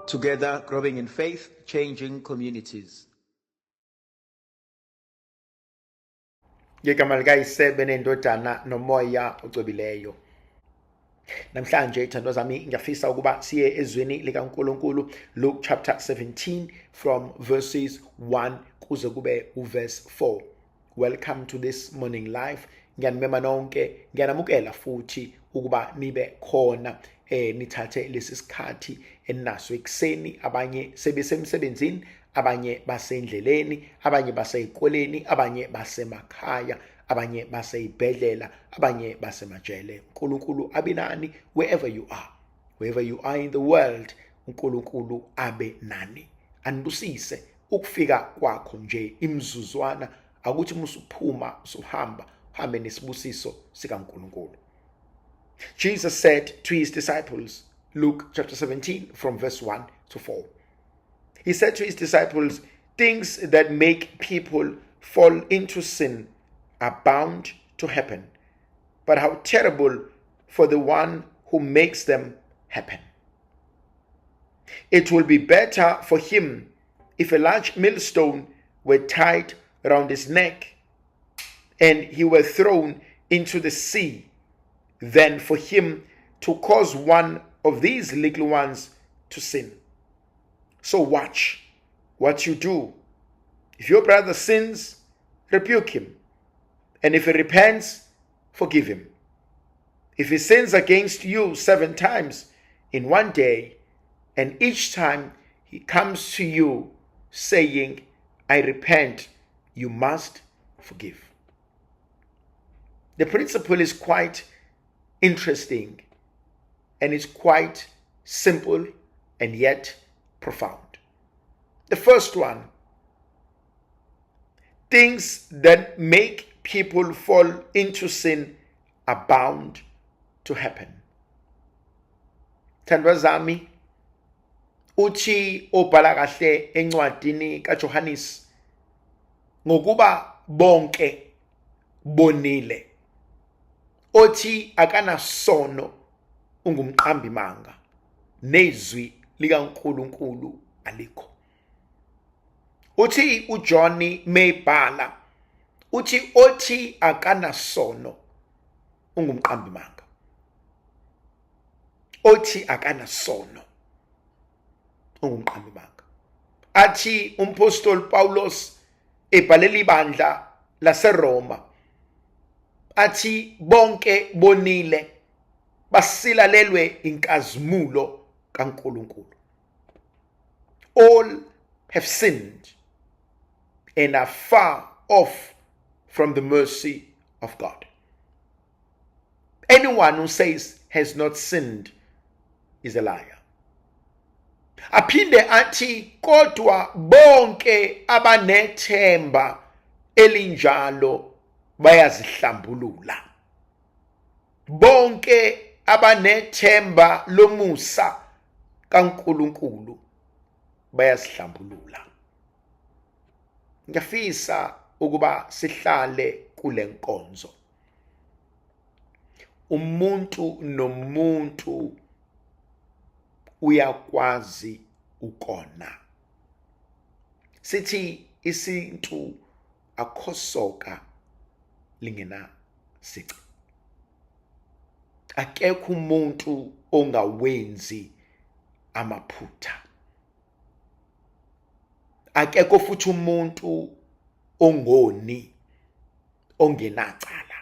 Together, growing in faith, changing communities. Ngegama likayise benendodana nomoya ocwebileyo. Namhlanje ithandwa zami ngiyafisa ukuba siye ezweni likaNkulunkulu, Luke chapter 17 from verses 1 kuze kube uverse 4. Welcome to this morning live. Ngiyanimema nonke, ngiyanamukela futhi ukuba nibe khona nithathe lesi sikhathi eninaso ekuseni. Abanye sebesemsebenzini, abanye basendleleni, abanye basezikoleni, abanye basemakhaya, abanye baseyibhedlela, abanye basemajele. uNkulunkulu abe nani wherever you are in the world. uNkulunkulu abe nani, anibusise ukufika kwakho nje imzuzwana, akuthi musuphuma usuhamba uhambe nesibusiso sikaNkulunkulu. Jesus said to his disciples, Luke chapter 17 from verse 1 to 4. He said to his disciples, things that make people fall into sin are bound to happen, but how terrible for the one who makes them happen. It will be better for him if a large millstone were tied around his neck and he were thrown into the sea than for him to cause one of these little ones to sin. So watch what you do. If your brother sins, rebuke him, and if he repents, forgive him. If he sins against you 7 times in one day, and each time he comes to you saying, I repent, you must forgive. The principle is quite interesting, and it's quite simple and yet profound. The first one, things that make people fall into sin are bound to happen. Thandwa zami, uthi obhala kahle encwadini kaJohannes ngokuba bonke bonile, othi akanasono ungumqambi manga, nezwi likaNkulunkulu alikho. Uthi uJohn mebhala uthi othi akanasono ungumqambi manga, othi akanasono ungumqambi manga. Athi umpostoli Paulos ebhalela ibandla laseRoma, athi bonke bonile basilalelwe inkazimulo kaNkulunkulu. All have sinned and are far off from the mercy of God. Anyone who says has not sinned is a liar. Aphinde athi kodwa bonke abanethemba elinjalo bayazihlambulula. Bonke abanethemba lomusa kaNkulunkulu bayazihlambulula. Ngiyafisa ukuba sihlale kule nkonzo. Umuntu nomuntu uyakwazi ukona. Sithi isintu akhosoka lingena sici. Akekho umuntu ongawenzi amaphutha. Akekho futhi umuntu ongoni ongenacala.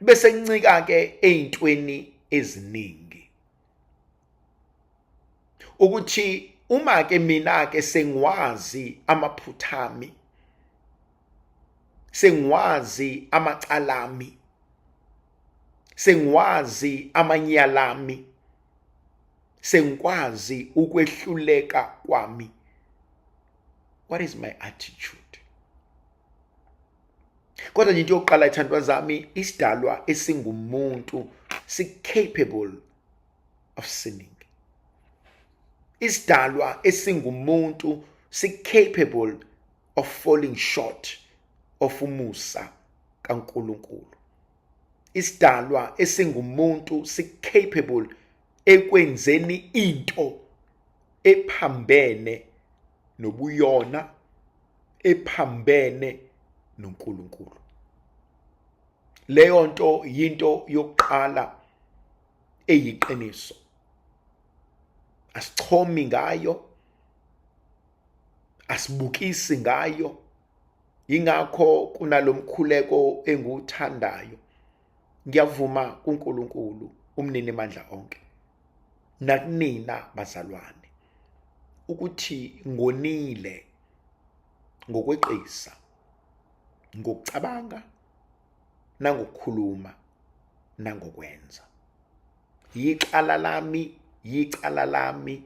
Bese ncika ke ezintweni eziningi ukuthi uma ke mina ke sengiwazi amaphutha ami, sengiwazi amacala ami, sengiwazi amanyala ami, sengikwazi ukwehluleka kwami, what is my attitude? Kodwa into yokuqala ithandwa zami, isidalwa esingumuntu si-capable of sinning. Isidalwa esingumuntu si-capable of falling short of umusa kaNkulunkulu. Isidalwa esingumuntu si-capable ekwenzeni into ephambene nobuyona, ephambene noNkulunkulu. Leyo nto yinto yokuqala eyiqiniso. Asichomi ngayo, asibukisi ngayo. Ingakho kunalomkhuleko engiwuthandayo. Ngiyavuma kuNkulunkulu umnini mandla onke nakunina bazalwane ukuthi ngonile ngokweqisa, ngokucabanga, nangokukhuluma, nangokwenza. Yicala lami, yicala lami,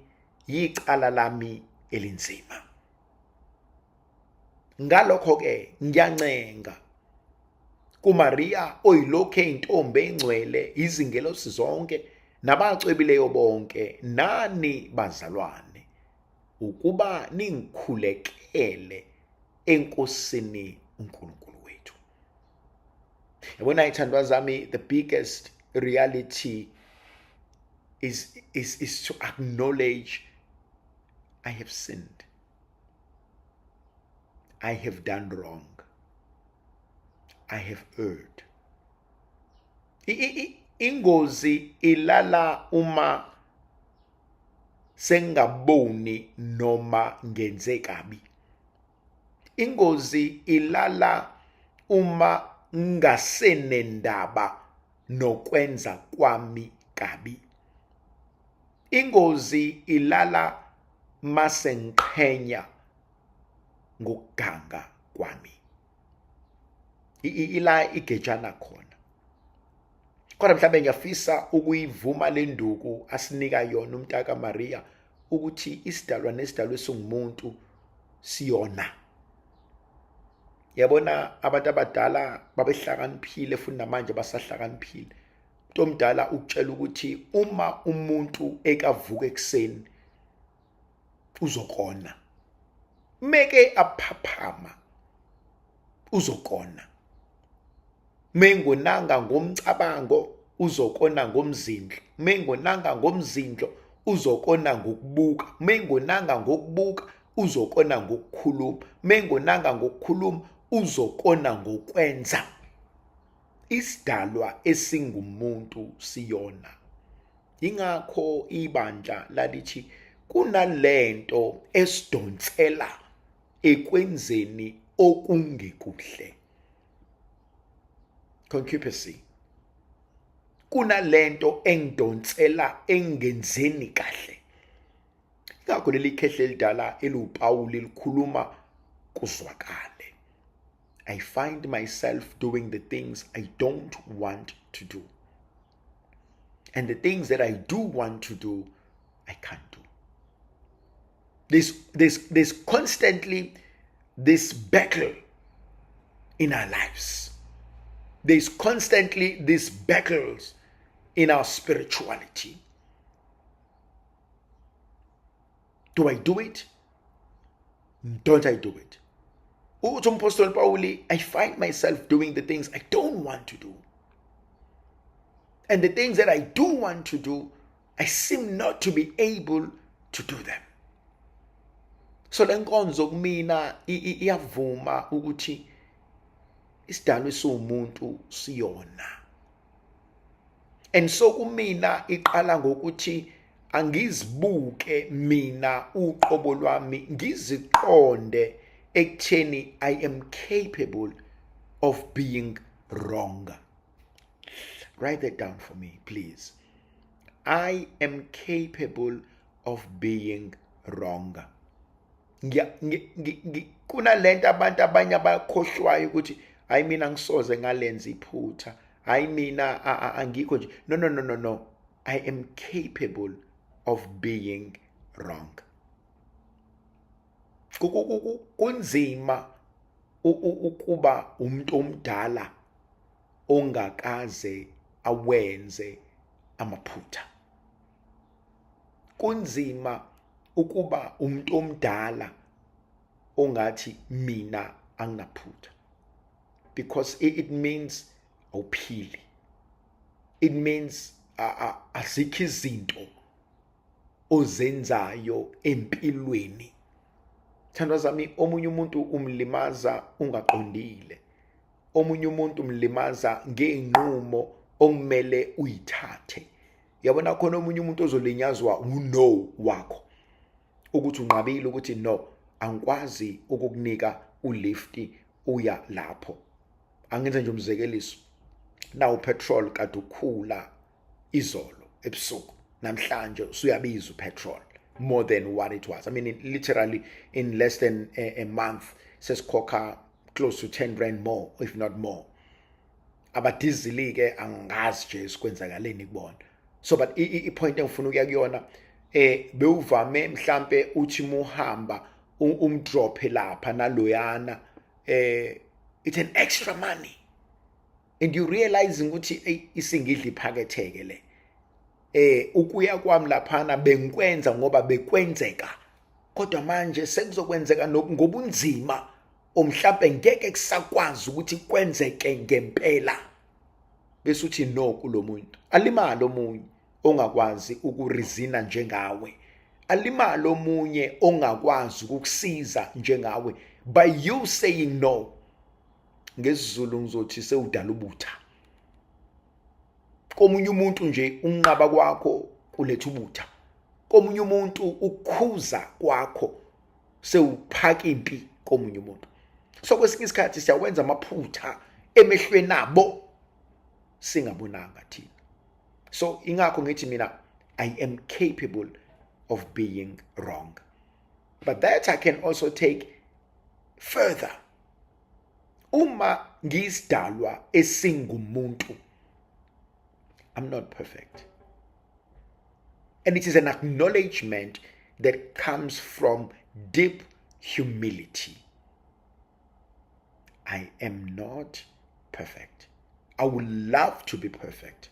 yicala lami elinzima. Ngalokho ke ngiyancenga kuMaria oyilokhu eyintombi engcwele, izingelosi zonke nabacwebileyo bonke, nani bazalwane, ukuba ningikhulekele enkosini uNkulunkulu wethu. Yabona ithandwa zami, the biggest reality is to acknowledge I have sinned. I have done wrong. I have erred. Ingozi ilala uma sengaboni noma ngenze kabi. Ingozi ilala uma ngasenendaba nokwenza kwami kabi. Ingozi ilala masengiqhenya ngokuganga kwami. Ila igejana khona. Kodwa mhlawumbe ngiyafisa ukuyivuma le nduku asinika yona umntaka Maria ukuthi isidalwa nesidalwa esingumuntu siyona. Yabona abantu abadala babehlakaniphile futhi namanje basahlakaniphile. Umuntu omdala ukutshela ukuthi uma umuntu ekavuka ekseni uzokona. Meke aphaphama uzokona. Mengonanga ngomcabango uzokona ngomzindlo. Mengonanga ngomzindlo uzokona ngokubuka. Mengonanga ngokubuka uzokona ngokukhuluma. Mengonanga ngokukhuluma uzokona ngokwenza. Isidalwa esingumuntu siyona. Ingakho ibandla lalithi kunalento esidonsela ekwenzeni okungekuhle. Concupiscence. Kunalento engidonsela engenzeni kahle. Ingakho leli khehle elidala eluPawuli likhuluma kuzwakale. I find myself doing the things I don't want to do. And the things that I do want to do, I can't do. There's constantly this battle in our lives. There's constantly these battles in our spirituality. Do I do it? Don't I do it? Apostle Pauli, I find myself doing the things I don't want to do. And the things that I do want to do, I seem not to be able to do them. So lenkonzo kumina iyavuma ukuthi isidalwa esiwumuntu siyona. And so kumina iqala ngokuthi angizibuke mina uqobo lwami, ngiziqonde ekutheni I am capable of being wrong. Write that down for me, please. I am capable of being wrong. Kunalento abantu abanye abakhohlwayo ukuthi hayi mina ngisoze ngalenza iphutha, hayi mina angikho nje. No. I am capable of being wrong. Kunzima ukuba umuntu omdala ongakaze awenze amaphutha. Kunzima ukuba umuntu omdala ongathi mina anginaphutha. Because it means awuphili. It means azikho izinto ozenzayo empilweni. Thandwa zami, omunye umuntu umlimaza ungaqondile. Omunye umuntu umlimaza ngeenqumo okumele uyithathe. Yabona khona omunye umuntu ozolinyazwa uno wakho, ukuthi unqabile ukuthi no, angikwazi ukukunika ulifti uya lapho. Angenza nje umzekeliso. Now petrol kade ukhula izolo ebusuku, namhlanje usuyabiza upetrol more than what it was. I mean, literally in less than a month sesikhokha close to 10 rand more, if not more. Abadizili ke angazi nje sikwenzakaleni kubona. So but i-point engifuna ukuya kuyona, bewuvame mhlambe uthi muhamba umdrophe lapha naloyana, it's an extra money, and you realizing ukuthi isingidla iphaketheke le. Ukuya kwami laphana bengikwenza ngoba bekwenzeka, kodwa manje sekuzokwenzeka ngobunzima omhlawumbe ngeke kusakwazi ukuthi kwenzeke ngempela. Bese uthi no kulo muntu. Alimali omunye ongakwazi ukurizina njengawe. Alimali omunye ongakwazi ukukusiza njengawe. By you saying no, ngesizulu ngizothi sewudala ubutha. Komunye umuntu nje unqaba kwakho kuletha ubutha. Komunye umuntu ukukhuza kwakho sewuphaka impi komunye umuntu. So kwesinye isikhathi siyawenza amaphutha emehlweni nabo singabonanga thina. So ingakho ngithi mina, I am capable of being wrong. But that I can also take further. Uma ngisidalwa esingumuntu, I'm not perfect. And it is an acknowledgement that comes from deep humility. I am not perfect. I would love to be perfect.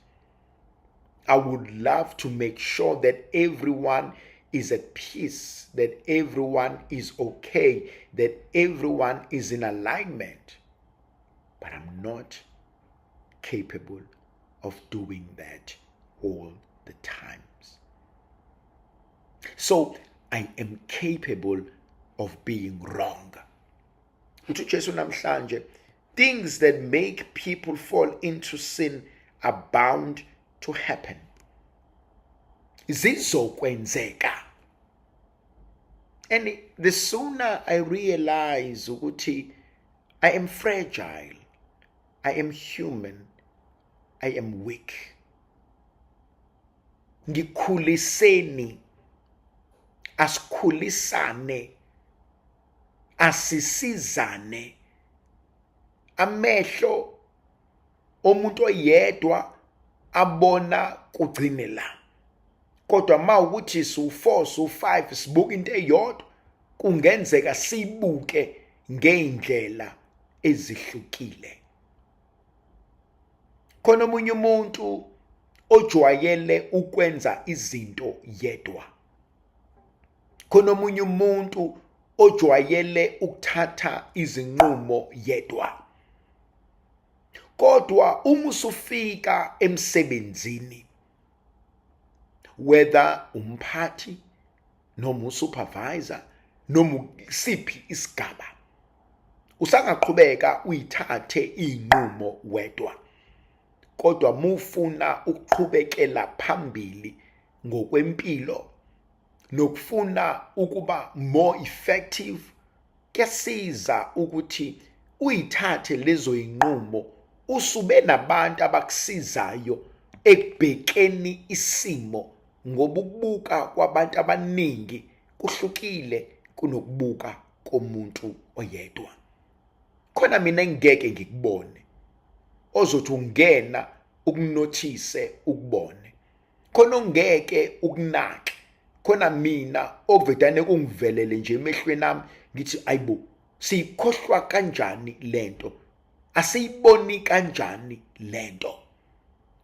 I would love to make sure that everyone is at peace, that everyone is okay, that everyone is in alignment. But I'm not capable of doing that all the times. So I am capable of being wrong. UJesu namhlanje, things that make people fall into sin are bound to happen. Zizokwenzeka. And the sooner I realize ukuthi I am fragile, I am human, I am weak, ngikhuliseni, asikhulisane, asisizane. Amehlo omuntu oyedwa abona kugcine la, kodwa mawukuthi su4 su5 sibuka into eyodwa, kungenzeka sibuke ngeindlela ezihlukile. Khona omunye umuntu ojwayele ukwenza izinto yedwa. Khona omunye umuntu ojwayele ukuthatha izinqumo yedwa. Kodwa uma usufika emsebenzini, whether umphathi noma usupervisor noma siphi isigaba, usangaqhubeka uyithathe inqumo wedwa. Kodwa mufuna ukuqhubekela phambili ngokwempilo nokufuna ukuba more effective, kuyasiza ukuthi uyithathe lezo inqumo, usube nabantu abakusizayo ekubhekeni isimo, ngoba ukubuka kwabantu abaningi kuhlukile kunokubuka komuntu oyedwa. Khona mina ngeke ngikubone, ozothi ungena ukunothise ukubone. Khona ongeke ukunake. Khona mina okuvedane kungivelele nje emehlweni nami ngithi ayibo, sikhohlwa kanjani lento, asiyiboni kanjani lento.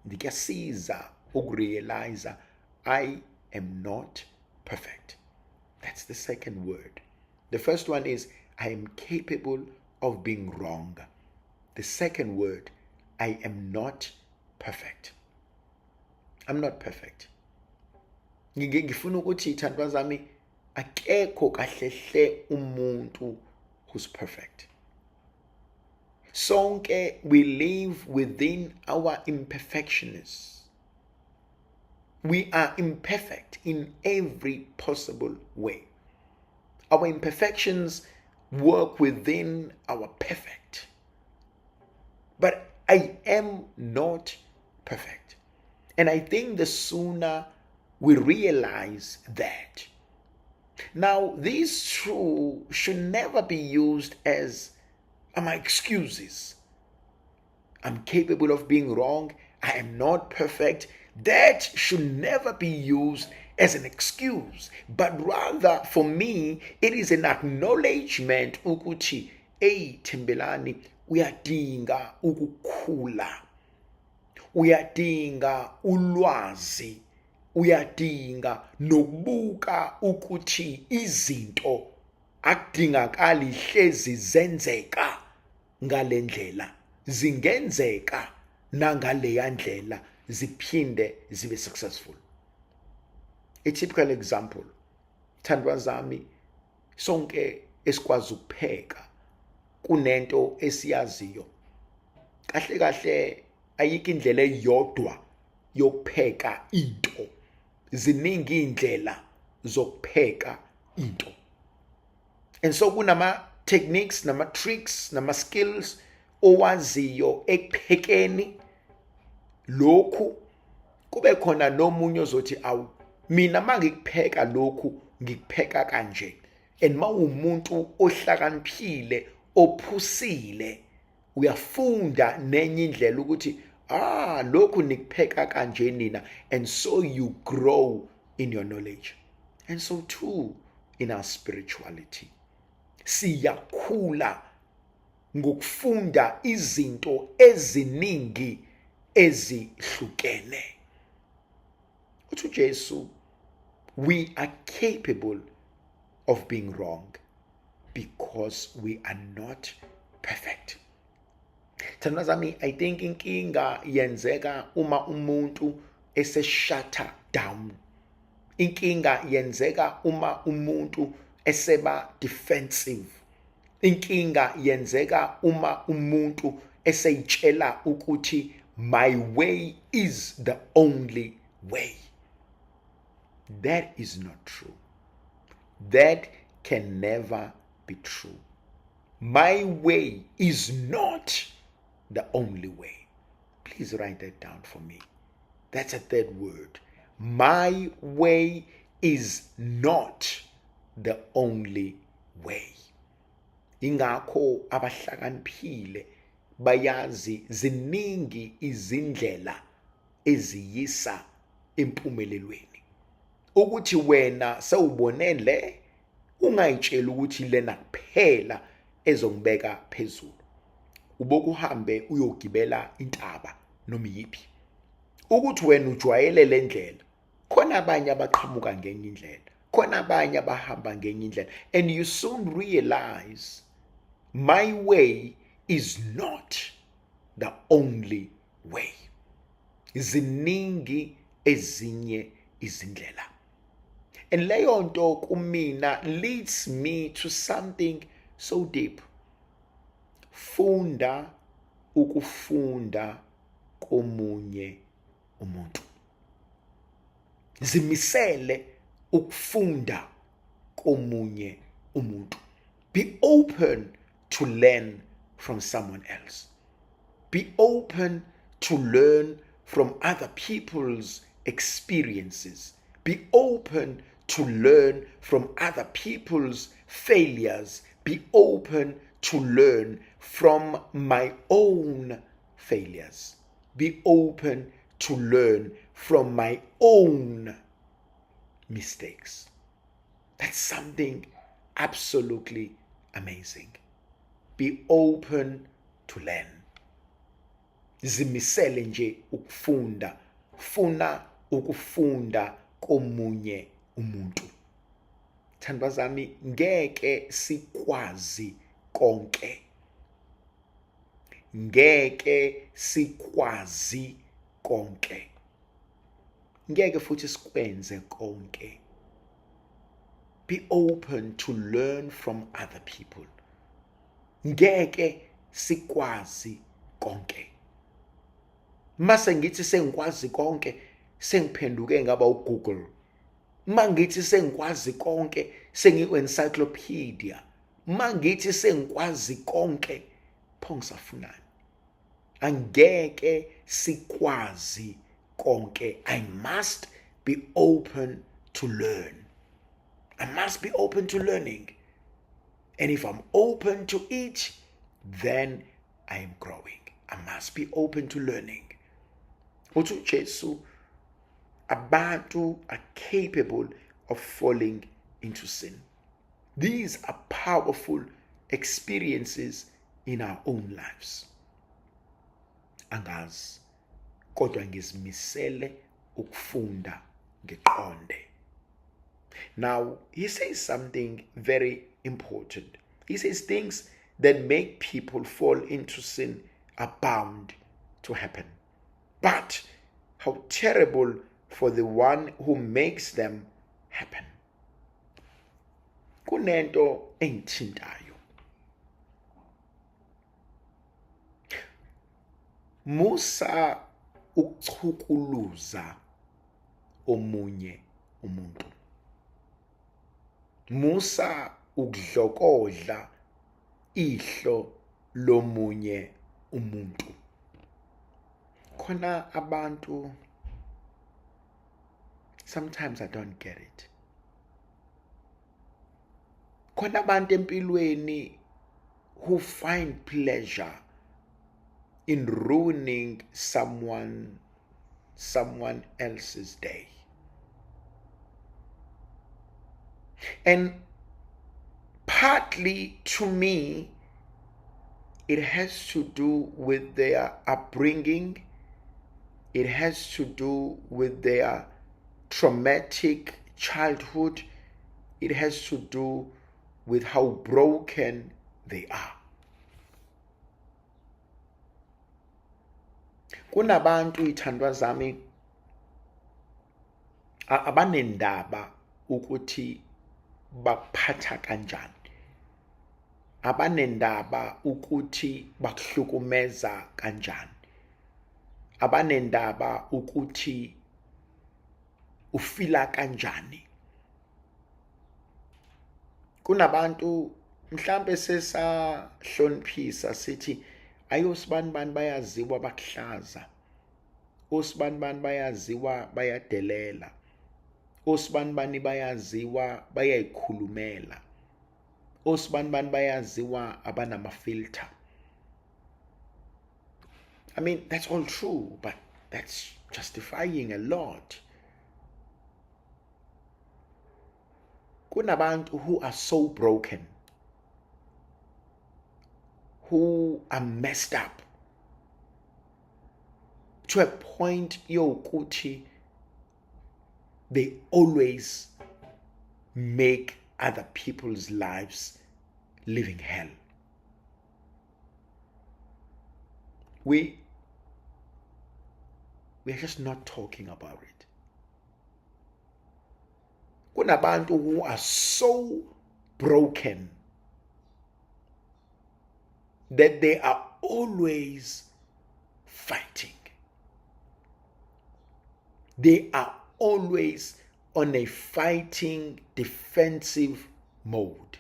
Ngiyasiza ukurealize I am not perfect. That's the second word. The first one is I am capable of being wrong. The second word, I am not perfect. I'm not perfect. Ngifuna ukuthi thandwa zami akekho kahlehle umuntu who's perfect. Sonke we live within our imperfections. We are imperfect in every possible way. Our imperfections work within our perfect. But I am not perfect. And I think the sooner we realize that. Now, these two should never be used as my excuses. I'm capable of being wrong. I am not perfect. That should never be used as an excuse, but rather for me, it is an acknowledgement ukuthi, hey Thembelani, uyadinga ukukhula. Uyadinga ulwazi. Uyadinga nokubuka ukuthi izinto akudingakali hlezi zenzeka ngalendlela, zingenzeka nangaleya ndlela ziphinde zibe successful. A typical example, thandwa zami, sonke esikwazi ukupheka kunento esiyaziyo. Kahle kahle ayikho indlela eyodwa yokupheka into. Ziningi indlela zokupheka into. And so kunama techniques, nama tricks, nama skills owaziyo ekuphekeni lokhu. Kube khona nomunye ozothi awu mina mangikupheka lokhu ngikupheka kanje. And mawumuntu ohlakaniphile ophusile uyafunda nenye indlela ukuthi lokhu nikupheka kanje nina, and so you grow in your knowledge. And so too in our spirituality. Siyakhula ngokufunda izinto eziningi ezihlukene. Uthi Jesu, we are capable of being wrong because we are not perfect. Thandwa zami, I think inkinga yenzeka uma umuntu shut down. Inkinga yenzeka uma umuntu eseba defensive. Inkinga yenzeka uma umuntu eseyitshela ukuthi my way is the only way. That is not true. That can never be true. My way is not the only way. Please write that down for me. That's a third word. My way is not the only way. Ingakho abahlakaniphile bayazi ziningi izindlela eziyisa empumelelweni. Ukuthi wena sewubonele ungayitsheli ukuthi lena kuphela ezongibeka phezulu. Ubokuhambe uyogibela intaba noma yiphi. Ukuthi wena ujwayele le ndlela, khona abanye abaqhamuka ngenye indlela, khona abanye abahamba ngenye indlela, and you soon realize my way is not the only way. Ziningi ezinye izindlela. And leyo nto kumina leads me to something so deep. Funda ukufunda komunye umuntu. Zimisele ukufunda komunye umuntu. Be open to learn from someone else. Be open to learn from other people's experiences. Be open to learn from other people's failures. Be open to learn from my own failures. Be open to learn from my own mistakes. That's something absolutely amazing. Be open to learn. Zimisele nje ukufunda. Funa ukufunda komunye umuntu. Thandwa zami, ngeke sikwazi konke. Ngeke sikwazi konke. ngeke futhi sikwenze konke. Be open to learn from other people. Ngeke sikwazi konke. Mase ngithi sengikwazi konke, sengiphenduke ngaba uGoogle. Mangithi sengikwazi konke, sengiku-encyclopedia. Mangithi sengikwazi konke, pho ngisafunani? Angeke sikwazi konke. I must be open to learn. I must be open to learning. And if I'm open to it, then I am growing. I must be open to learning. Uthi Jesu, abantu are capable of falling into sin. These are powerful experiences in our own lives. Angazi, kodwa ngizimisele ukufunda ngiqonde. Now, he says something very important. He says things that make people fall into sin are bound to happen. But how terrible for the one who makes them happen. Kunento engithintayo. Musa ukuchukuluza omunye umuntu. Musa ukudlokodla ihlo lomunye umuntu. Khona abantu, sometimes I don't get it. Khona abantu empilweni who find pleasure in ruining someone else's day. And partly, to me, it has to do with their upbringing. It has to do with their traumatic childhood. It has to do with how broken they are. Kunabantu ithandwa zami abanendaba ukuthi bakuphatha kanjani. Abanendaba ukuthi bakuhlukumeza kanjani. Abanendaba ukuthi ufila kanjani. Kunabantu mhlambe sesahloniphisa sithi ayosibani bayaziwa bakuhlaza. Osibani bayaziwa bayadelela. Osibani bayaziwa bayayikhulumela. Osibani bayaziwa abanamafilter. I mean, that's all true, but that's justifying a lot. Kunabantu who are so broken, who are messed up, to a point yokuthi they always make other people's lives living hell. We're just not talking about it. Kunabantu who are so broken that they are always fighting. They are always on a fighting, defensive mode.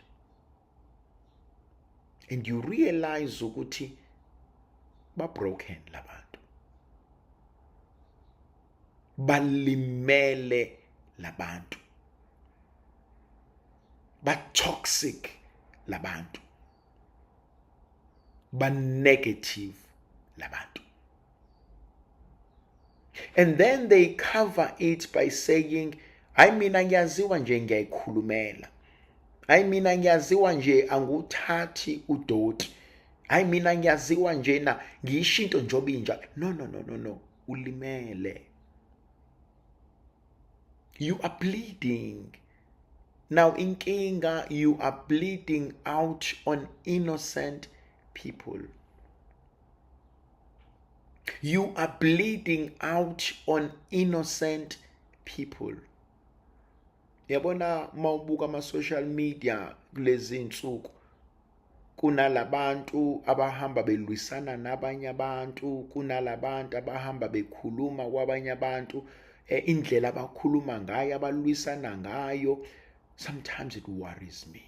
And you realize ukuthi ba broken labantu. Balimele labantu. Ba toxic labantu. Ba negative labantu. And then they cover it by saying, I mina ngiyaziwa nje ngiyayikhulumela. I mina ngiyaziwa nje anguthathi udoti. I mina ngiyaziwa nje na ngiyishinto njobe injalo. No. Ulimele. You are bleeding. Now inkinga, you are bleeding out on innocent people. You are bleeding out on innocent people. Yabona mawubuka ama-social media kulezi insuku, kunalabantu abahamba belwisana nabanye abantu, kunalabantu abahamba bekhuluma kwabanye abantu, indlela abakhuluma ngayo, abalwisana ngayo. Sometimes it worries me.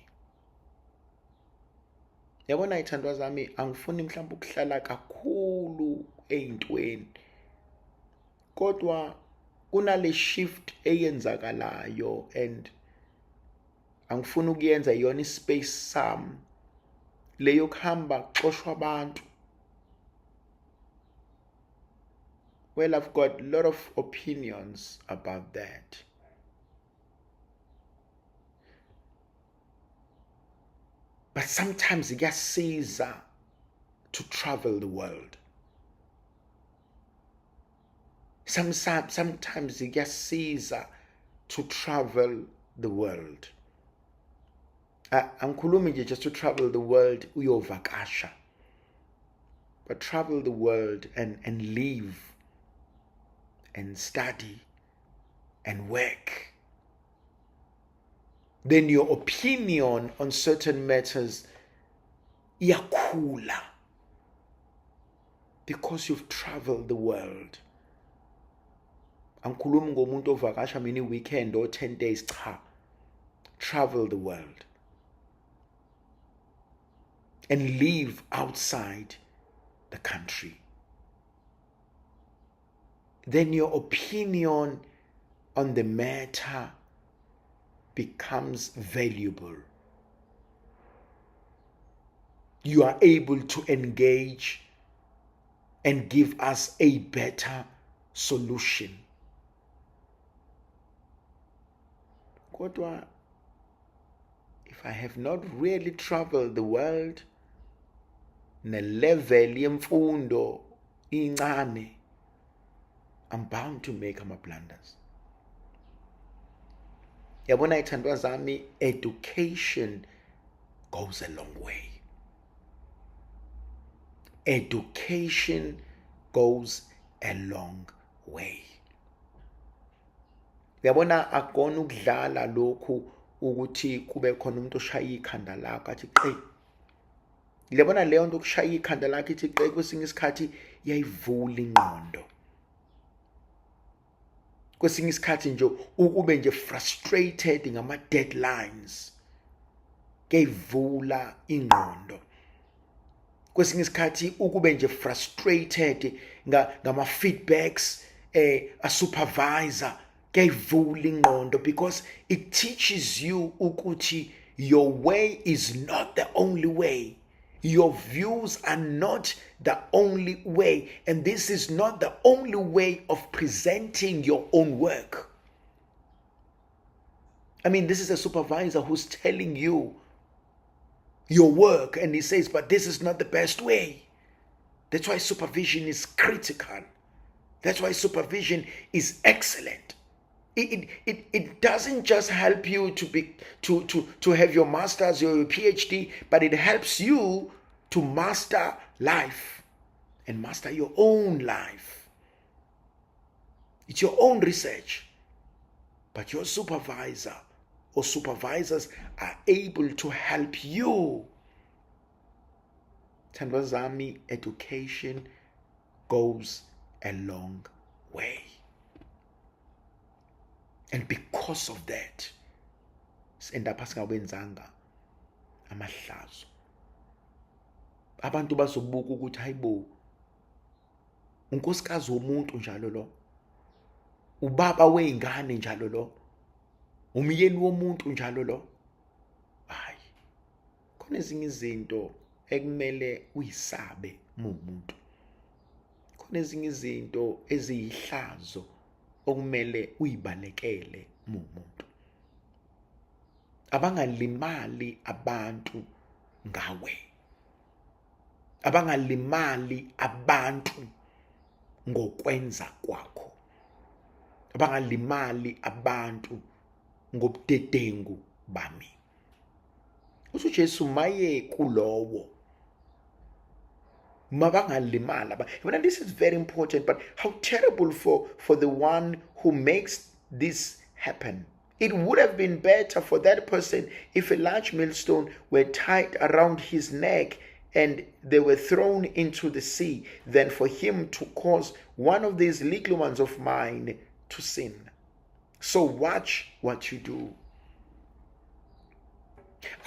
Yabona ithandwa zami, angifuni mhlawumbe ukuhlala kakhulu ey'ntweni, kodwa kunale shift eyenzakalayo, and angifuni ukuyenza yona ispace sami leyo kuhamba kuxoshwa abantu. Well, I've got a lot of opinions about that. But sometimes kuyasiza to travel the world. Sometimes kuyasiza to travel the world. Angikhulumi nje just to travel the world uyovakasha, but travel the world and live and study and work. Then your opinion on certain matters iyakhula because you've traveled the world. Angikhulumi ngomuntu ovakasha mina weekend or 10 days, cha. Travel the world and live outside the country. Then your opinion on the matter becomes valuable. You are able to engage and give us a better solution. Kodwa, if I have not really traveled the world, ne-level yemfundo incane, I'm bound to make my blunders. Yabona ithandwa zami, education goes a long way. Education goes a long way. Yabona akona ukudlala lokhu ukuthi kube khona umuntu oshaya ikhanda lakho athi qe. Yabona leyo nto ukushaya ikhanda lakho ithi qe, kwesinye isikhathi iyayivula ingqondo. Kwesinye isikhathi nje ukube nje frustrated ngama deadlines kuyayivula ingqondo. Kwesinye isikhathi ukube nje frustrated ngama feedbacks a supervisor kuyayivula ingqondo, because it teaches you ukuthi your way is not the only way. Your views are not the only way, and this is not the only way of presenting your own work. I mean, this is a supervisor who's telling you your work, and he says, but this is not the best way. That's why supervision is critical. That's why supervision is excellent. It doesn't just help you to have your master's or your PhD, but it helps you to master life and master your own life. It's your own research, but your supervisor or supervisors are able to help you. Thandwa zami, education goes a long way. And because of that, senda phasingawenzanga amahlazo. Abantu bazobuka ukuthi hayibo, unkosikazi womuntu njalo lo, ubaba weingane njalo lo, umyeni womuntu njalo lo. Hayi, khona ezinye izinto ekumele uyisabe umuntu. Khona ezinye izinto eziyihlazo okumele uyibalekele umuntu. Abangalimali abantu ngawe. Abangalimali abantu ngokwenza kwakho. Abangalimali abantu ngobudedengu bami. uJesu maye kulowo mabangalimala. This is very important, but how terrible for the one who makes this happen? It would have been better for that person if a large millstone were tied around his neck and they were thrown into the sea than for him to cause one of these little ones of mine to sin. So watch what you do.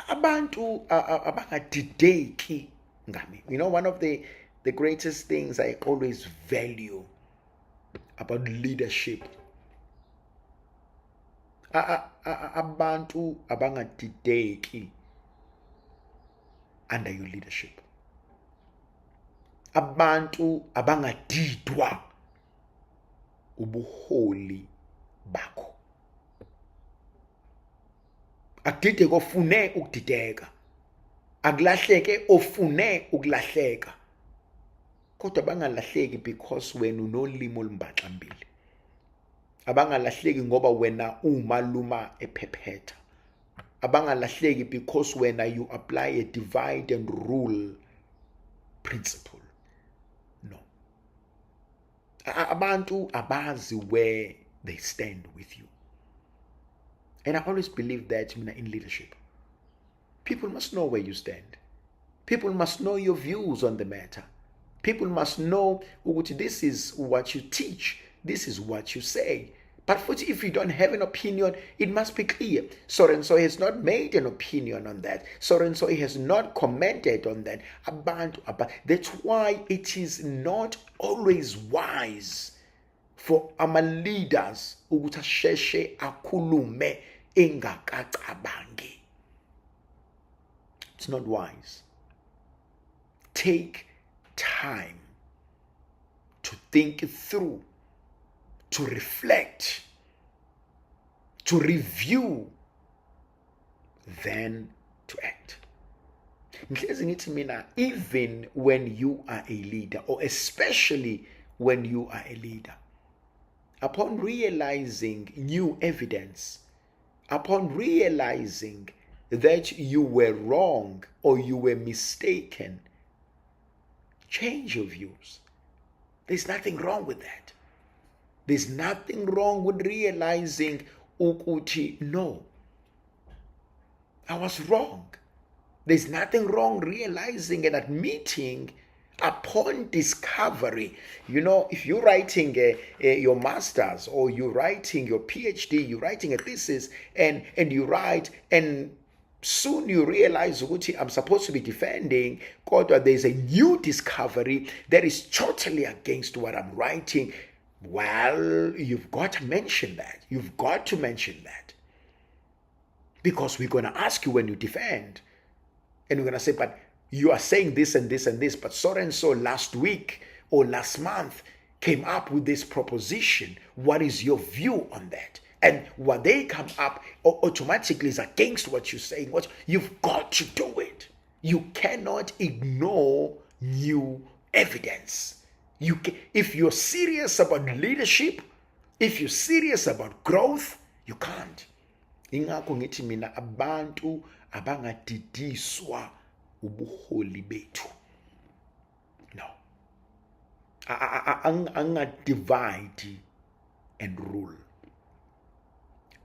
Abantu abangadideki ngami. You know, one of the greatest things I always value about leadership, abantu abangadideki under your leadership, abantu abangadidwa ubuholi bakho. Akudideke ofune ukudideka, akulahleke ofune ukulahleka, kodwa bangalahleki because wena unolimi olumbaxambili. Abangalahleki ngoba wena umaluma ephephetha. Abangalahleki because wena you apply a divide and rule principle. No. Abantu abazi where they stand with you. And I always believe that in leadership, people must know where you stand. People must know your views on the matter. People must know this is what you teach, this is what you say. But if you don't have an opinion, it must be clear. So-and-so has not made an opinion on that. So-and-so has not commented on that. That's why it is not always wise for our leaders ukuthi asheshe akhulume engakacabangi. It's not wise. Take time to think through, to reflect, to review, then to act. Even when you are a leader, or especially when you are a leader, upon realizing new evidence, upon realizing that you were wrong or you were mistaken, change your views. There's nothing wrong with that. There's nothing wrong with realizing ukuthi no, I was wrong. There's nothing wrong realizing and admitting upon discovery. You know, if you're writing your master's or you're writing your PhD, you're writing a thesis and you write and soon you realize ukuthi I'm supposed to be defending, kodwa there's a new discovery that is totally against what I'm writing. Well, you've got to mention that. You've got to mention that. Because we're going to ask you when you defend. And we're going to say, but you are saying this and this and this, but so-and-so last week or last month came up with this proposition. What is your view on that? And what they come up automatically is against what you're saying. You've got to do it. You cannot ignore new evidence. If you're serious about leadership, if you're serious about growth, you can't. Ingakho ngithi mina abantu abangadidiswa ubuholi bethu. No. Angadivide and rule.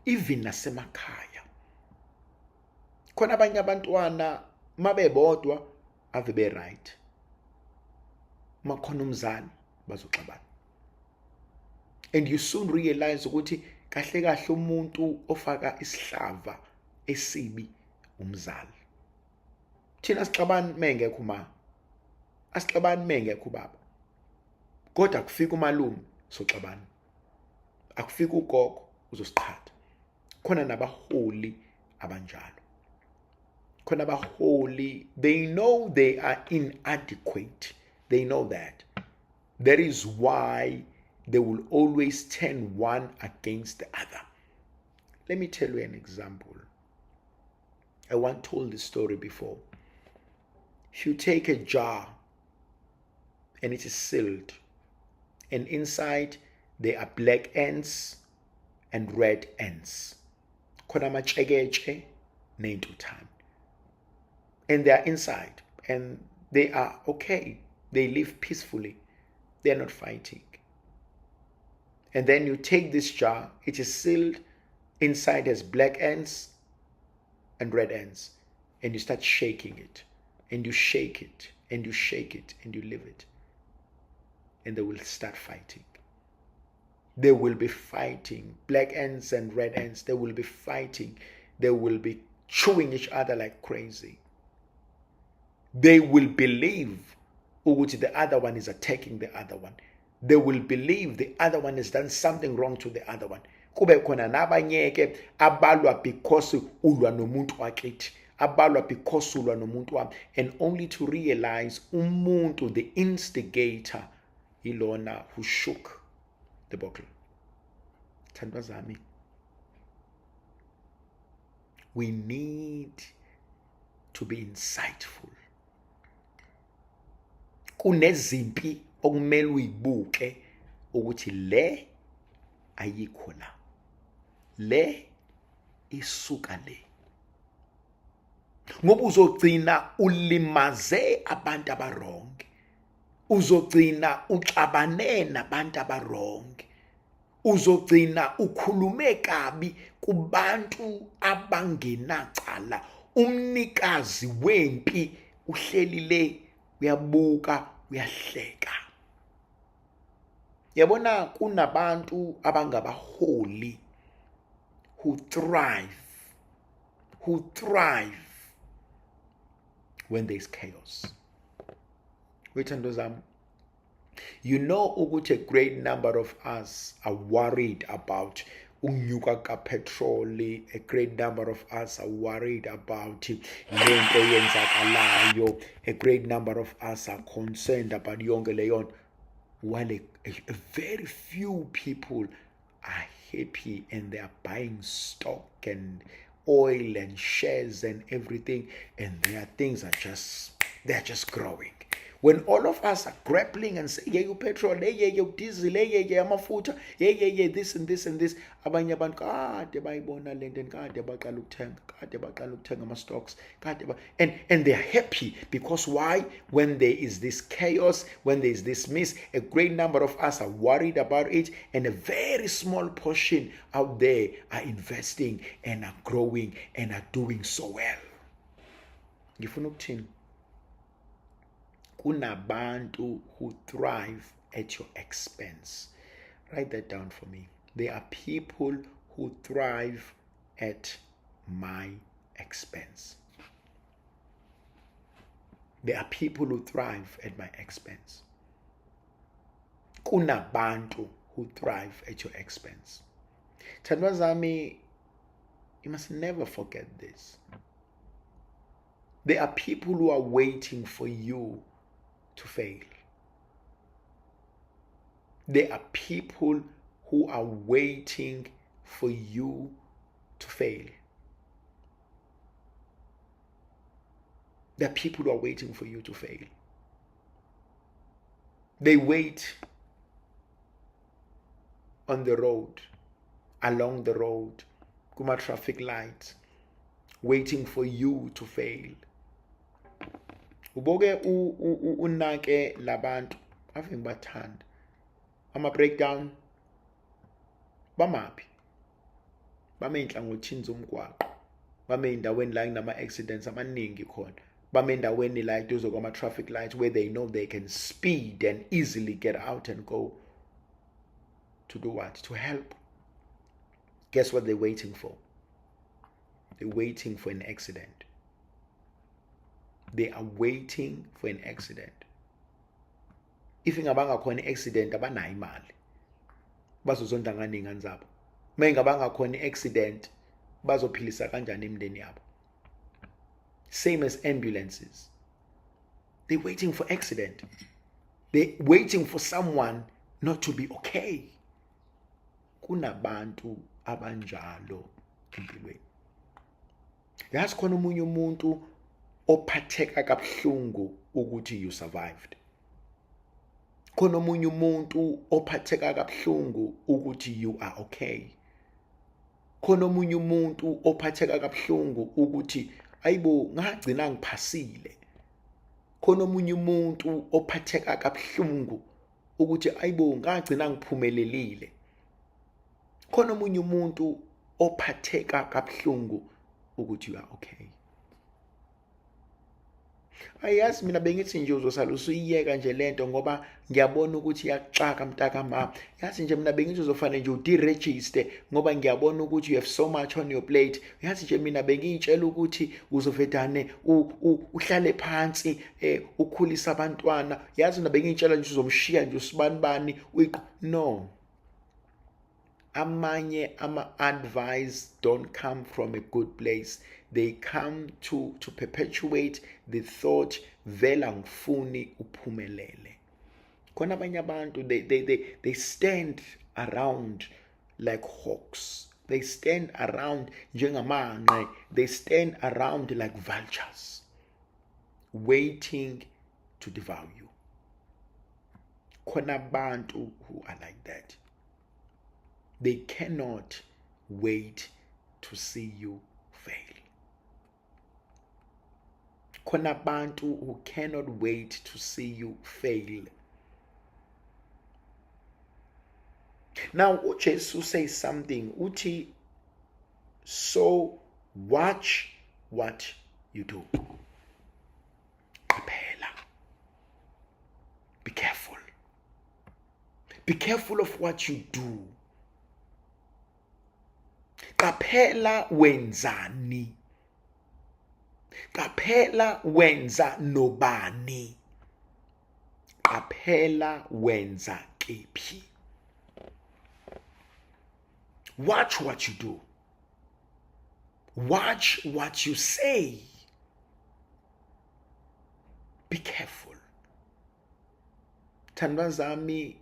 Even nasemakhaya. Khona abanye abantwana mabebodwa ave be right. Makhona umzali bazoxabana. And you soon realize ukuthi kahle kahle umuntu ofaka isihlava esibi umzali. Thina sixabana mengekho uma. Asixabani mengekho baba. Kodwa kufika umalume soxabana. Akufika ugogo uzosiqhatha. Khona nabaholi abanjalo. Khona abaholi, they know they are inadequate. They know that. That is why they will always turn one against the other. Let me tell you an example. I once told this story before. If you take a jar and it is sealed, and inside there are black ants and red ants. Khona amatshekeche ney'ntuthwane. And they are inside and they are okay. They live peacefully. They are not fighting. And then you take this jar, it is sealed, inside has black ends and red ends, and you start shaking it, and you shake it, and you shake it, and you leave it, and they will start fighting. They will be fighting, black ends and red ends, they will be fighting, they will be chewing each other like crazy. They will believe the other one is attacking the other one. They will believe the other one has done something wrong to the other one. Kube khona nabanye-ke abalwa because ulwa nomuntu wakithi, abalwa because ulwa nomuntu wami, and only to realize umuntu, the instigator, ilona who shook the bottle. Thandwa zami, we need to be insightful. Kunezimpi okumele uyibuke ukuthi le ayikho la, le isuka le, ngoba uzogcina ulimaze abantu abaronke, uzogcina uxabane nabantu abaronke, uzogcina ukhulume kabi kubantu abangenacala. Umnikazi wempi uhleli le uyabuka, uyahleka. Yabona kunabantu abangabaholi who thrive when there's chaos. Wethandwa zami, you know ukuthi a great number of us are worried about unyuka ka petrol. A great number of us are worried about lento yenzakalayo. A great number of us are concerned about yonke leyo, while a very few people are happy and they are buying stock and oil and shares and everything, and their things are just growing. When all of us are grappling and say, yeah, you petrol, yeah, you diesel, yeah, amafuta, yeah, this and this and this, abanye abantu kade bayibona lento kade baqala ukuthenga ama stocks, and they are happy because why? When there is this chaos, when there is this mess, a great number of us are worried about it, and a very small portion out there are investing and are growing and are doing so well. Ngifuna ukuthini? Kunabantu who thrive at your expense. Write that down for me. There are people who thrive at my expense. There are people who thrive at my expense. Kunabantu who thrive at your expense. Thandwa zami, you must never forget this. There are people who are waiting for you to fail. There are people who are waiting for you to fail. There are people who are waiting for you to fail. They wait on the road, along the road, kuma traffic lights, waiting for you to fail. Uboke unake labantu ave ngibathanda, ama breakdown bamaphi, bame enhlangothini zomgwaqo, bame endaweni la kunama accidents amaningi khona, bame endaweni la eduze kwama traffic lights where they know they can speed and easily get out and go to do what? To help. Guess what they're waiting for? They're waiting for an accident. They are waiting for an accident. If ingabanga khona accident abanayo imali, bazozonda ngani ingane zabo. Mengabanga khona accident, bazophilisa kanjani imindeni yabo. Same as ambulances. They're waiting for accident. They're waiting for someone not to be okay. Kunabantu abanjalo empilweni. Yazi khona umunye umuntu ophatheka kabuhlungu ukuthi you survived. Khona omunye umuntu ophatheka kabuhlungu ukuthi you are okay. Khona omunye umuntu ophatheka kabuhlungu ukuthi ayibo ngagcina ngiphasile. Khona omunye umuntu ophatheka kabuhlungu ukuthi ayibo ngagcina ngiphumelelile. khona omunye umuntu ophatheka kabuhlungu ukuthi you are okay. Ayazi mina bengithi nje uzosala usuyiyeka nje lento ngoba ngiyabona ukuthi iyaxaka mntakama. Yazi nje mina bengithi uzofanele nje uderegister ngoba ngiyabona ukuthi you have so much on your plate. Yazi nje mina bengiyitshela ukuthi uzovedane uhlale phansi ukhulisa abantwana. Yazi mina bengiyitshela nje uzomshiya nje usibanibani no. Amanye advice don't come from a good place. They come to perpetuate the thought vela ngifuni uphumelele. Khona abanye abantu they stand around like hawks. They stand around njengamanqe. They stand around like vultures waiting to devour you. Khona abantu who are like that. They cannot wait to see you fail. Khona abantu who cannot wait to see you fail. Now, Jesus says something. Uthi, so watch what you do. Be careful. Be careful of what you do. Qaphela wenzani. Qaphela wenza nobani. Qaphela wenza kephi. Watch what you do. Watch what you say. Be careful. Thandwa zami,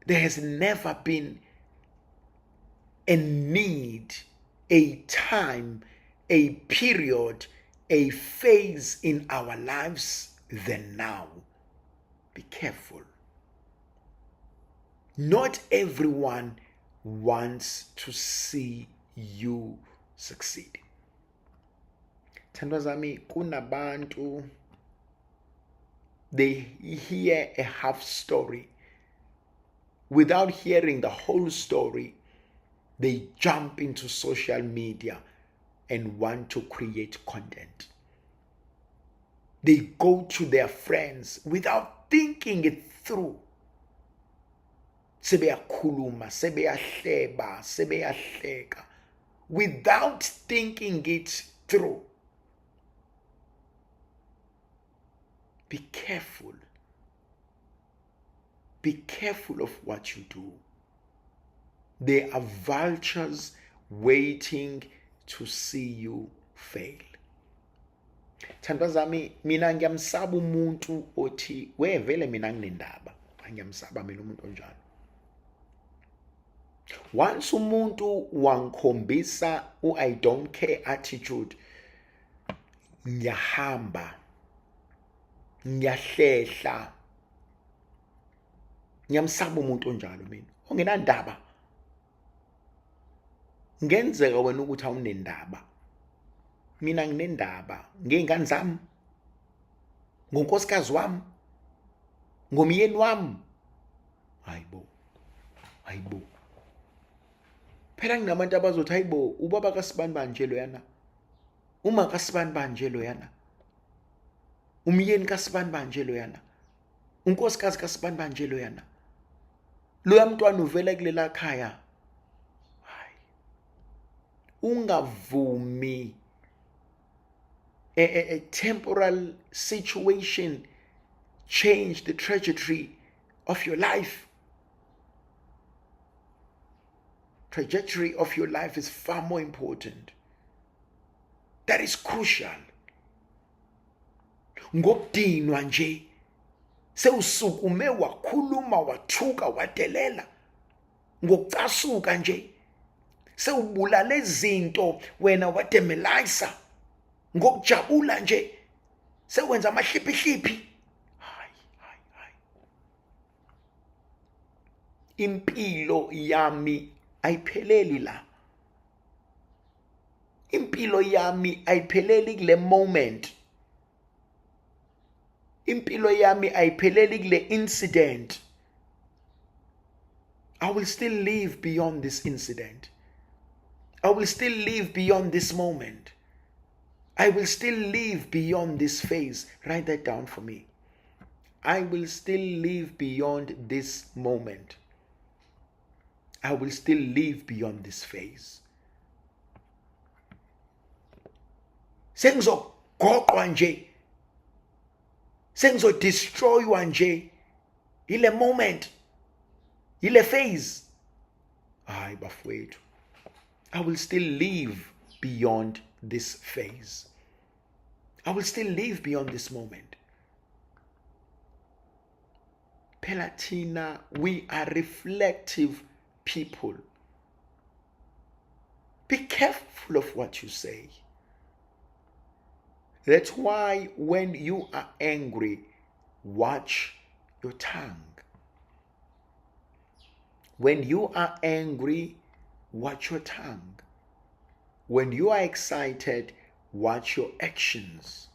there has never been a need, a time, a period, a phase in our lives than now. Be careful. Not everyone wants to see you succeed. Thandwa zami, kunabantu, they hear a half story. Without hearing the whole story, they jump into social media and want to create content. They go to their friends without thinking it through. Sebeyakhuluma, sebeyahleba, sebeyahleka, without thinking it through. Be careful. Be careful of what you do. There are vultures waiting to see you fail. Thandwa zami, mina ngiyamsaba umuntu othi wevele mina nginendaba. Ngiyamsaba mina umuntu onjalo. Once umuntu wangikhombisa I don't care attitude, ngiyahamba, ngiyahlehla. Ngiyamsaba umuntu onjalo mina. Ongenandaba. Ngenzeka wena ukuthi awunendaba. Mina nginendaba ngezingane zami, ngonkosikazi wami, ngomyeni wami. Hayibo. Phela nginabantu abazothi hayibo, ubaba kaSibani banje loyana. Uma kaSibani banje loyana. Umyeni kaSibani banje loyana. Unkosikazi kaSibani banje loyana. Loya mntwana uvela kulela khaya. Ungavumi a temporal situation change the trajectory of your life. Trajectory of your life is far more important. That is crucial. Ngokudinwa nje sewusukume wakhuluma wathuka wadelela ngokucasuka nje sewubulala izinto wena wademelisa ngokujabula nje sewenza amahliphi. Hayi. Impilo yami ayipheleli la. Impilo yami ayipheleli kule moment. Impilo yami ayipheleli kule incident. I will still live beyond this incident. I will still live beyond this moment. I will still live beyond this phase. Write that down for me. I will still live beyond this moment. I will still live beyond this phase. Sengizogoqwa nje. Sengizodestroywa nje. Ile moment. Ile phase. Hayi bafowethu. I will still live beyond this phase. I will still live beyond this moment. Phela thina, we are reflective people. Be careful of what you say. That's why when you are angry, watch your tongue. When you are angry, watch your tongue. When you are excited, watch your actions.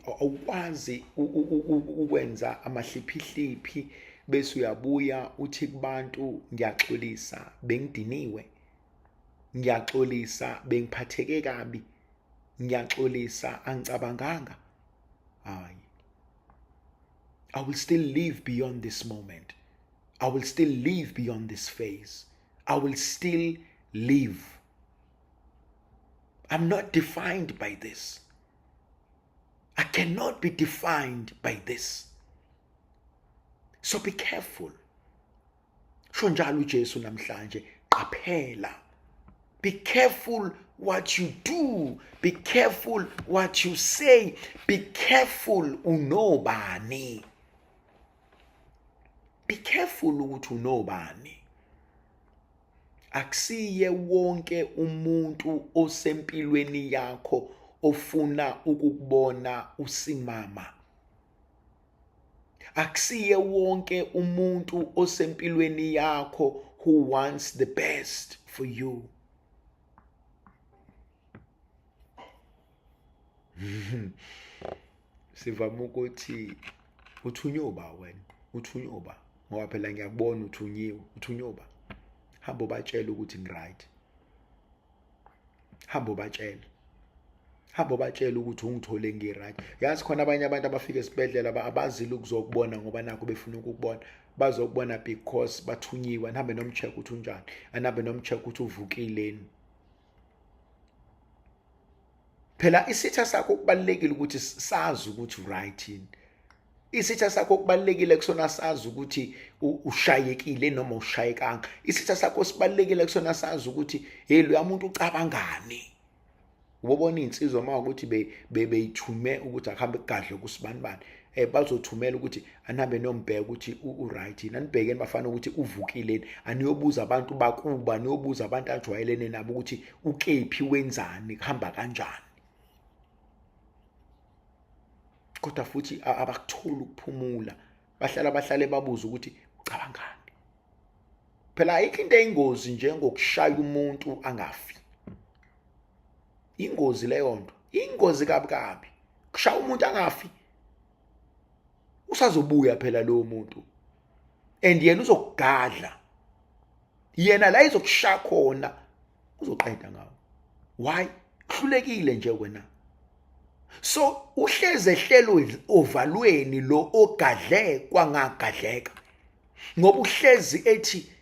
Awukwazi ukwenza amahliphihliphi bese uyabuya uthi kubantu ngiyaxolisa bengidiniwe, ngiyaxolisa bengiphatheke kabi, ngiyaxolisa angicabanganga. Hayi. I will still live beyond this moment. I will still live beyond this phase. I will still live. I'm not defined by this. I cannot be defined by this. So be careful. Shonjalo uJesu namhlanje, qaphela. Be careful what you do. Be careful what you say. Be careful unobani. Be careful ukuthi unobani. Akusiye wonke umuntu osempilweni yakho ofuna ukukubona usimama. Akusiye wonke umuntu osempilweni yakho who wants the best for you. Sivama ukuthi uthunyoba wena, uthunyoba. Ngoba phela ngiyakubona uthunyiwe, uthunyoba. Hamba ubatshela ukuthi ngiright. Hamba ubatshela. Hamba ubatshela ukuthi ungithole ngiright. Yazi khona abanye abantu abafika esibhedlela abazile ukuzokubona ngoba nakho befuna ukukubona. Bazokubona because bathunyiwe. Anihambe nomcheck ukuthi unjani. Anihambe nomcheck ukuthi uvukile. Phela isitha sakho kubalekile ukuthi sazi ukuthi right yini. Isitha sakho kubalekile kusona sazi ukuthi ushayekile noma ushayekanga. Isitha sakho sibalekile kusona sazi ukuthi hey lo umuntu ucabangani. Ubona insizwa mawukuthi beyithume ukuthi akuhambe kugadle kusibanibani. Bazothumela ukuthi anihambe nombheka ukuthi right yini. Anibhekeni bafana ukuthi uvukile. Aniyobuza abantu bakuba, aniyobuza abantu ajwayelene nabo ukuthi ukephi wenzani, kuhamba kanjani. Kodwa futhi abakutholi ukuphumula. Bahlale babuza ukuthi ucabangani. Phela ayikho into eyingozi njengokushaya umuntu angafi. Ingozi leyo nto. Ingozi kabi. Kushaya umuntu angafi. Usazobuya phela lo muntu. And yena uzokugadla. Yena la izokushaya khona uzoqeda ngawo. Why? Kuhlulekile nje wena. So uhleze ehlelo ovalweni lo ogadle kwangagadleka. Ngoba uhlezi ethi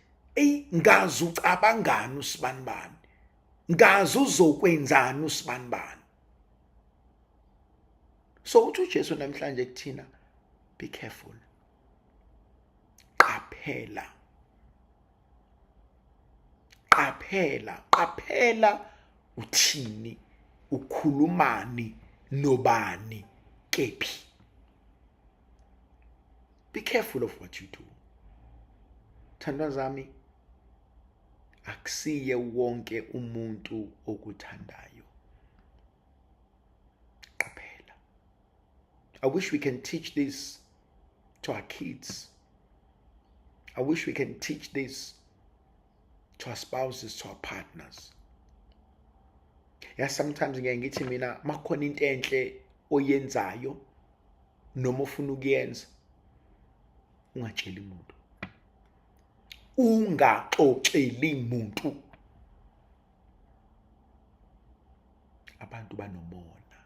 ngazi ucabangani usibanibani. Ngazi uzokwenzani usibanibani. So uthi uJesu namhlanje kuthina, be careful. Qaphela. Qaphela uthini, ukhulumani nobani kephi. Be careful of what you do. Thandwa zami, akusiye wonke umuntu okuthandayo. Qaphela. I wish we can teach this to our kids. I wish we can teach this to our spouses, to our partners. Yes, sometimes ngithi mina makhona into enhle oyenzayo noma ufuna ukuyenza, ungatsheli muntu, ungaxoxeli muntu. Abantu banomona.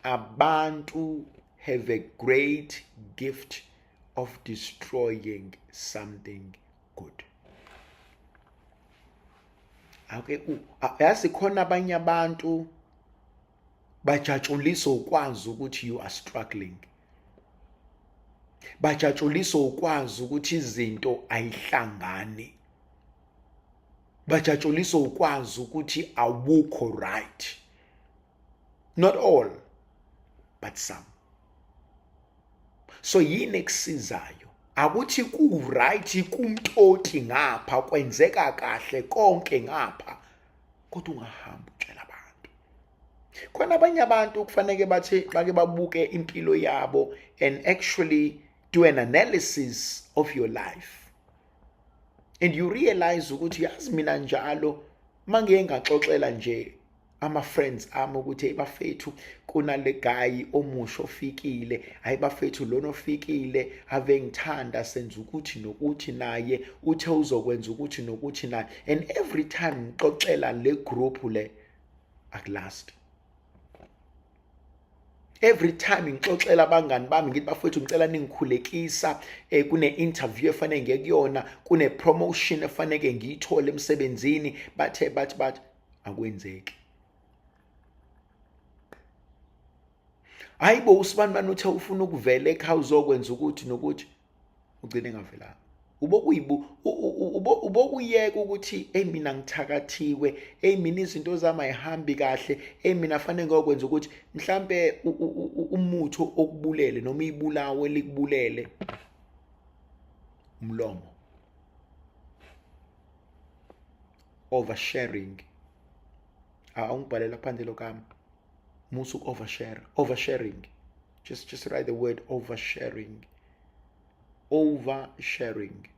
Abantu have a great gift of destroying something good. Okay, yazi khona abanye abantu bajatshulisa ukwazi ukuthi you are struggling. Bajatshulisa ukwazi ukuthi izinto ayihlangani. Bajatshulisa ukwazi ukuthi awukho right. Not all, but some. So yini ekusizayo? Akuthi ku right kumtoti ngapha kwenzeka kahle konke ngapha, kodwa ungahamba utshela abantu. Khona abanye abantu kufanele bathi bake babuke impilo yabo and actually do an analysis of your life. And you realize ukuthi yazi mina njalo mangeke ngaxoxela nje ama friends ami ukuthi bafethu kunale guy omusha ofikile, hayi bafethu lona ofikile ave ngithanda senza ukuthi nokuthi naye uthe uzokwenza ukuthi nokuthi naye, and every time ngixoxela le group le akulast. Every time ngixoxela abangani bami ngithi bafethu ngicela ningikhulekisa kune interview efanele ngiye kuyona, kune promotion efanele ngiyithole emsebenzini, bathe bathi akwenzeki. Hayibo usibani uthe ufuna ukuvela ekhaya uzokwenza ukuthi nokuthi ugcine ngavelanga. Ubokuyeka ukuthi mina ngithakathiwe, mina izinto zami ayihambi kahle, mina fanele ngokwenza ukuthi mhlambe umuthi okubulele noma ibulawo elikubulele umlomo. Oversharing. Ungibhalela phandle lokami. Musu oversharing. Just write the word oversharing. Oversharing.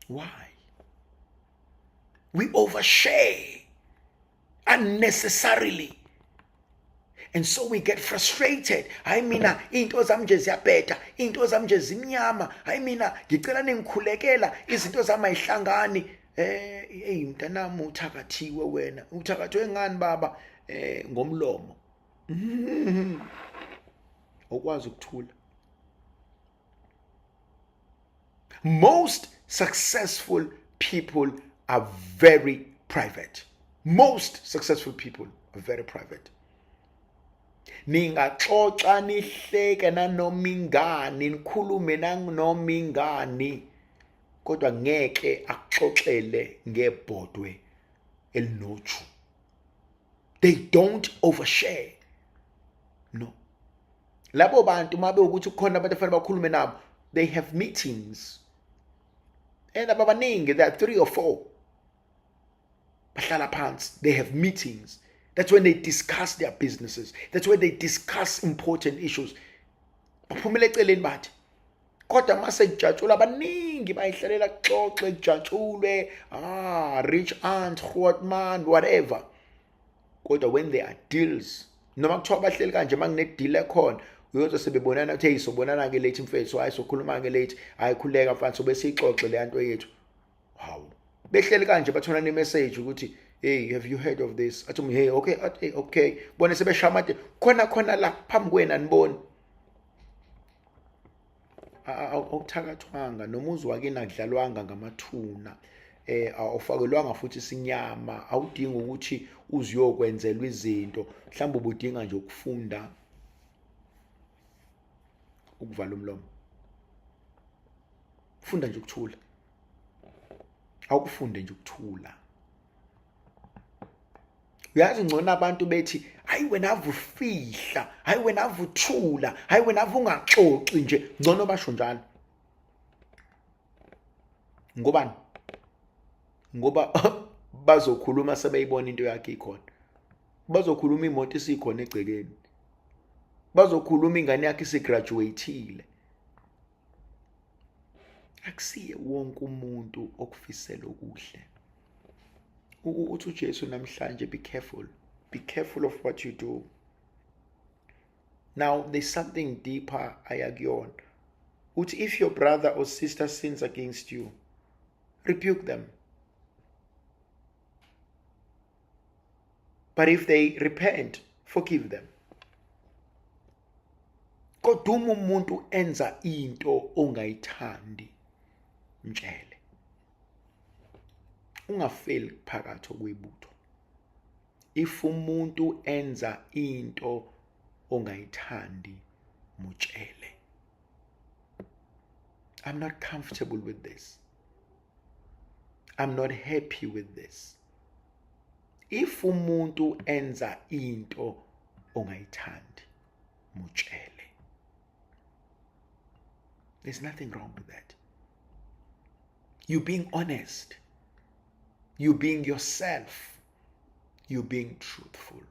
Why? We overshare unnecessarily. And so we get frustrated. Hayi mina into zami nje ziyabheda, into zami nje zimnyama. Hayi mina ngicela ningikhulekela, izinto zami ayihlangani. Mntanami uthakathiwe wena. Uthakathiwe ngani baba? Ngomlomo. Okwazi ukuthula. Most successful people are very private. Most successful people are very private. Ningaxoxa nihleke nanoma ingani, nikhulume nanoma ingani, kodwa ngeke akuxoxele ngebhodwe elinoju. They don't overshare. No. Labo bantu mabe ukuthi kukhona abantu afanele bakhulume nabo, they have meetings. And ababaningi, there are 3 or 4. Bahlala phansi, they have meetings. That's when they discuss their businesses. That's when they discuss important issues. Baphumela eceleni bathi. Kodwa mase kujatshula abaningi bayihlalela kuxoxe kujatshulwe, rich aunt, Grootman, whatever. Kodwa when there are deals, noma kuthiwa bahleli kanje mangine deal ekhona, uyoze sebebonana ukuthi sobonana ke late mfethu, hayi sokhuluma ke late, hayi khuleka mfana sobe sixoxe le nto yethu. Hawu. Behleli kanje bathona ne message ukuthi hey, have you heard of this? Athi hey, okay. Bone sebeshamate khona la phambi kwena niboni. Awuthakathwanga noma uzwakena kudlalwanga ngamathuna. Awufakelwanga futhi isinyama, awudingi ukuthi uziyokwenzelwa izinto, mhlawumbe ubudinga nje ukufunda ukuvala umlomo. Funda nje ukuthula. Awukufunde nje ukuthula. Uyazi ngcono abantu bethi hayi wena avufihla, hayi wena avuthula, hayi wena avungaxoxi nje, ngcono basho njalo. Ngobani? Ngoba bazokhuluma sebeyibona into yakhe ikhona. Bazokhuluma imoto isikhona egcekeni. Bazokhuluma ingane yakhe isigraduateile. Akusiye wonke umuntu okufisela okuhle. Uthi uJesu namhlanje be careful of what you do. Now there's something deeper ayakuyona. Uthi if your brother or sister sins against you, rebuke them. But if they repent, forgive them. Kodwa uma umuntu enza into ongayithandi, mtshele. Ungafeli phakathi kwebutho. If umuntu enza into ongayithandi, mutshele. I'm not comfortable with this. I'm not happy with this. If umuntu enza into ongayithandi, mutshele. There's nothing wrong with that. You being honest. You being yourself. You being truthful.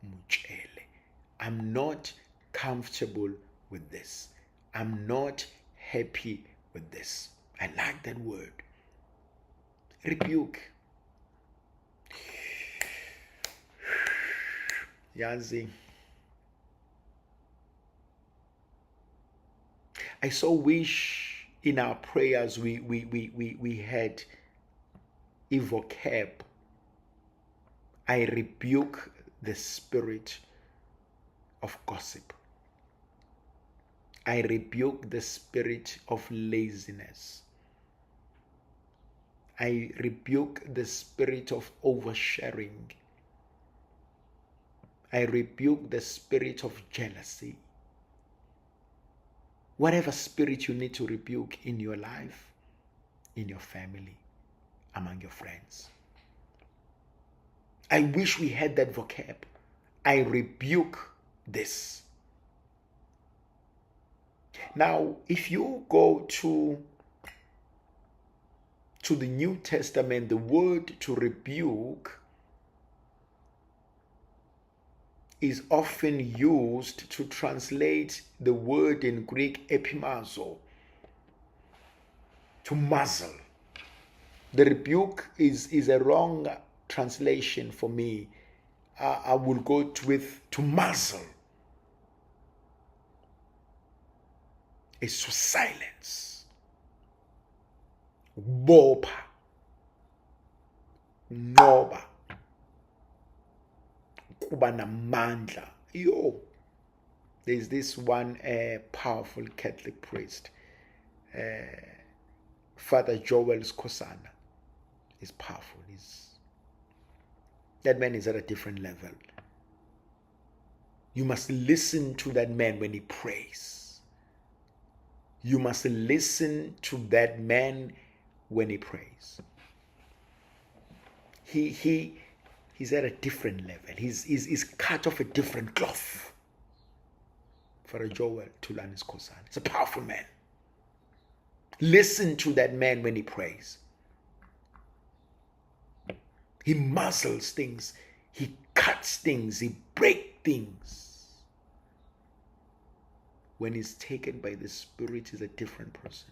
Mutshele. I'm not comfortable with this. I'm not happy with this. I like that word. Rebuke. Yazi. I so wish in our prayers we had a vocab. I rebuke the spirit of gossip. I rebuke the spirit of laziness. I rebuke the spirit of oversharing. I rebuke the spirit of jealousy. Whatever spirit you need to rebuke in your life, in your family, among your friends. I wish we had that vocab. I rebuke this. Now, if you go to the New Testament, the word to rebuke is often used to translate the word in Greek epimazo, to muzzle. The rebuke is a wrong translation for me. I will go with to muzzle. It's to silence. Bopa. Noba. Kuba namandla. Yo. There's this one powerful Catholic priest, Father Joel Skosana. He's powerful. That man is at a different level. You must listen to that man when he prays. You must listen to that man when he prays. He's at a different level. He's cut off a different cloth. Father Joel Tulani Skosana. He's a powerful man. Listen to that man when he prays. He muzzles things. He cuts things. He breaks things. When he's taken by the Spirit, he's a different person.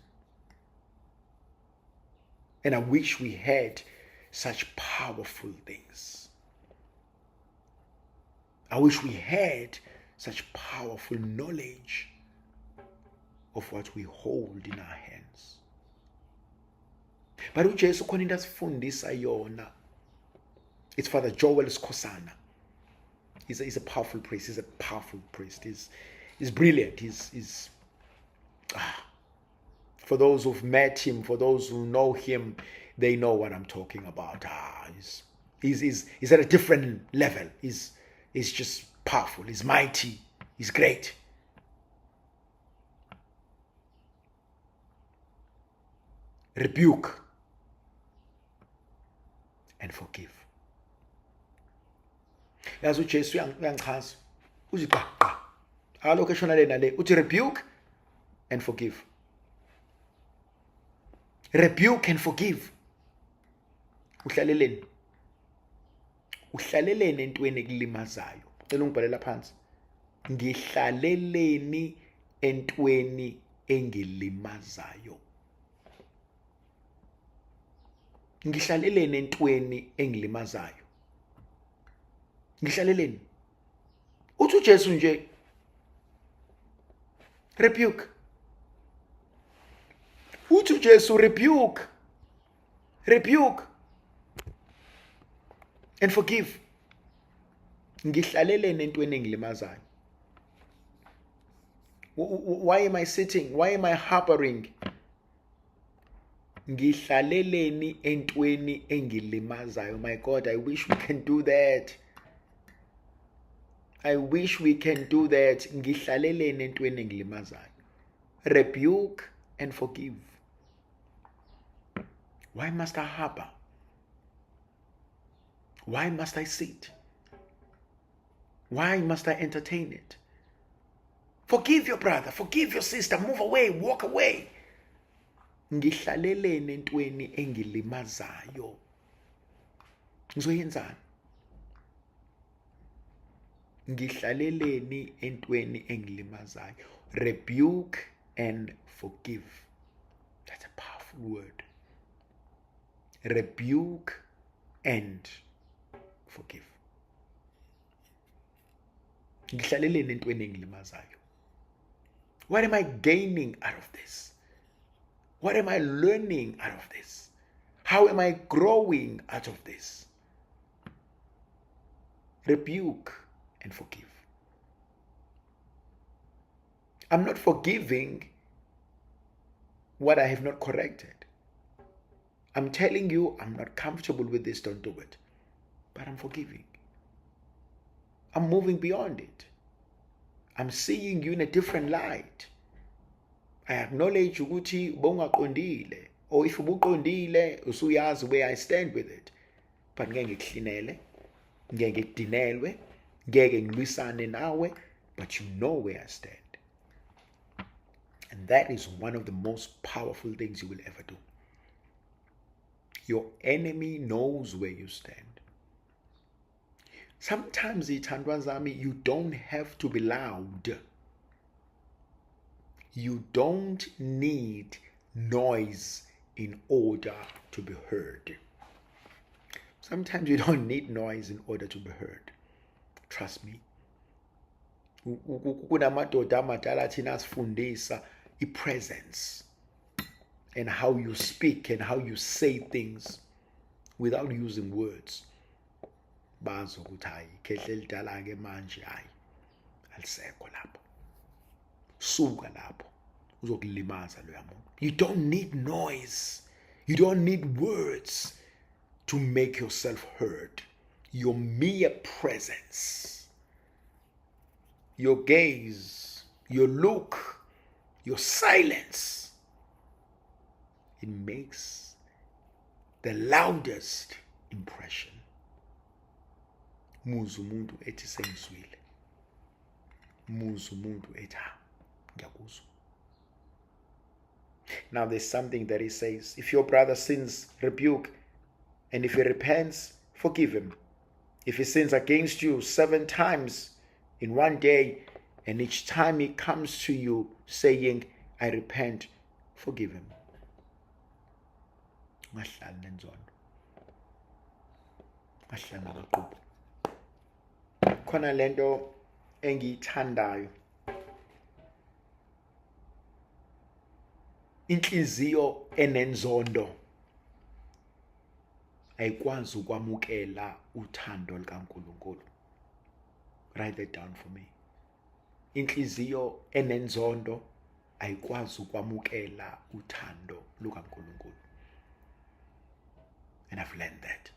And I wish we had such powerful things. I wish we had such powerful knowledge of what we hold in our hands. But uJesu khona into asifundisa yona. It's Father Joel Skosana. He's a powerful priest. He's a powerful priest. He's brilliant. For those who've met him, for those who know him, they know what I'm talking about. He's at a different level. He's just powerful. He's mighty. He's great. Rebuke and forgive. Yazi uJesu uyangichaza. Uthi qa. Alokho eshona lena le uthi rebuke and forgive. Rebuke and forgive. Uhlaleleni. Uhlaleleni entweni ekulimazayo. Cela ungibhalela phansi. Ngihlaleleni entweni engilimazayo. Ngihlaleleni entweni engilimazayo. Ngihlaleleni. Uthi uJesu nje Rebuke. Uthi Jesu, rebuke. Rebuke. And forgive. Ngihlalele nentweni engilimazayo. Why am I sitting? Why am I harboring? Ngihlaleleni entweni engilimazayo. My God, I wish we can do that. I wish we can do that. Ngihlaleleni entweni engilimazayo. Rebuke and forgive. Why must I harbor? Why must I sit? Why must I entertain it? Forgive your brother, forgive your sister, move away, walk away. Ngihlaleleni entweni engilimazayo. Ngizoyenzani? Ngihlaleleni entweni engilimazayo. Rebuke and forgive. That's a powerful word. Rebuke and forgive. Ngihlaleleni entweni engilimazayo. What am I gaining out of this? What am I learning out of this? How am I growing out of this? Rebuke and forgive. I'm not forgiving what I have not corrected. I'm telling you, I'm not comfortable with this, don't do it. But I'm forgiving. I'm moving beyond it. I'm seeing you in a different light. I acknowledge ukuthi bongaqondile, or if ubuqondile usuyazi where I stand with it. But ngeke ngikuhlinele, ngeke ngikudinelwe, ngeke ngilwisane nawe, but you know where I stand. And that is one of the most powerful things you will ever do. Your enemy knows where you stand. Sometimes, ithandwa zami, you don't have to be loud. You don't need noise in order to be heard. Sometimes you don't need noise in order to be heard. Trust me. Kunamadoda amadala thina asifundisa i-presence and how you speak and how you say things without using words. Bazi ukuthi hayi khehle elidala ke manje hayi alisekho lapho. Suka lapho uzokulimaza loya muntu. You don't need noise. You don't need words to make yourself heard. Your mere presence, your gaze, your look, your silence, it makes the loudest impression. Muzu umuntu ethi sengizwile. Muzu umuntu ethi ngiyakuzwa. Now there's something that he says. If your brother sins, rebuke. And if he repents, forgive him. If he sins against you 7 times in one day, and each time he comes to you saying, I repent, forgive him. Mahlala nenzondo. Mahlala naqhubu. Khona lento engiyithandayo. Inhliziyo enenzondo ayikwazi ukwamukela uthando likaNkulunkulu. Write that down for me. Inhliziyo enenzondo ayikwazi ukwamukela uthando lukaNkulunkulu. And I've learned that.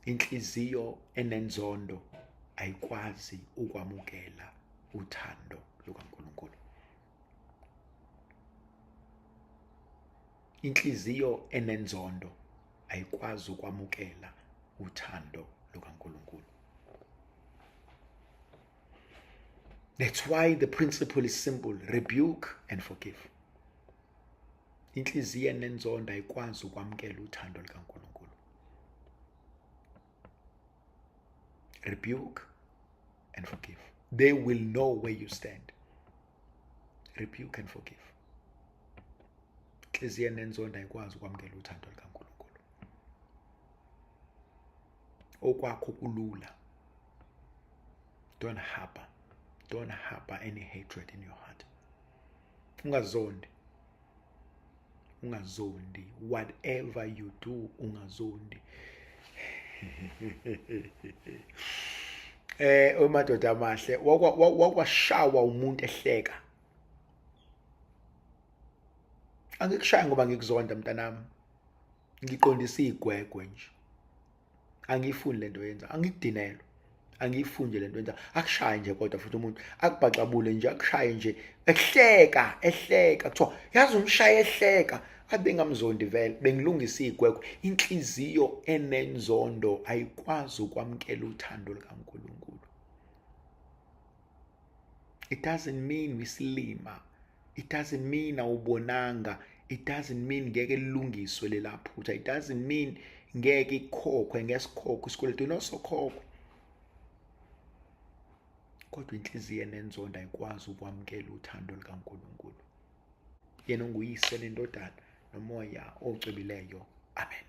Inhliziyo enenzondo ayikwazi ukwamukela uthando lukaNkulunkulu. Inhliziyo enenzondo ayikwazi ukwamukela uthando lukaNkulunkulu. That's why the principle is simple. Rebuke and forgive. Inhliziyo enenzondo ayikwazi ukwamukela uthando lukaNkulunkulu. Rebuke and forgive. They will know where you stand. Rebuke and forgive. Inhliziyo enenzondo ayikwazi ukwamukela uthando lukaNkulunkulu. Okwakho kulula. Don't harbor. Don't harbor any hatred in your heart. Ungazondi. Ungazondi. Whatever you do, ungazondi. Madoda amahle wakwashawa umuntu ehleka. Angikushaya ngoba ngikuzonda mntanami. Ngiqondisa igwegwe nje. Angiyifuni lento yenza, angikudinelwa. Angiyifunde lento yenza. Akushaye nje kodwa futhi umuntu akubhacabule nje, akushaye nje ehleka kuthiwa yazi umshaye ehleka. Abengamzondi vele, bengilungisa igwegwe. Inhliziyo enenzondo ayikwazi ukwamkela uthando likaNkulunkulu. It doesn't mean wisilima. It doesn't mean awubonanga. It doesn't mean ngeke lilungiswe lelaphutha. It doesn't mean ngeke ikhokhwe ngesikhokho isikweletu nosokhokhwe. Kodwa inhliziyo enenzondo ayikwazi ukwamkela uthando likaNkulunkulu. Yena unguyise nendodana nomoya ocwebileyo. Amen.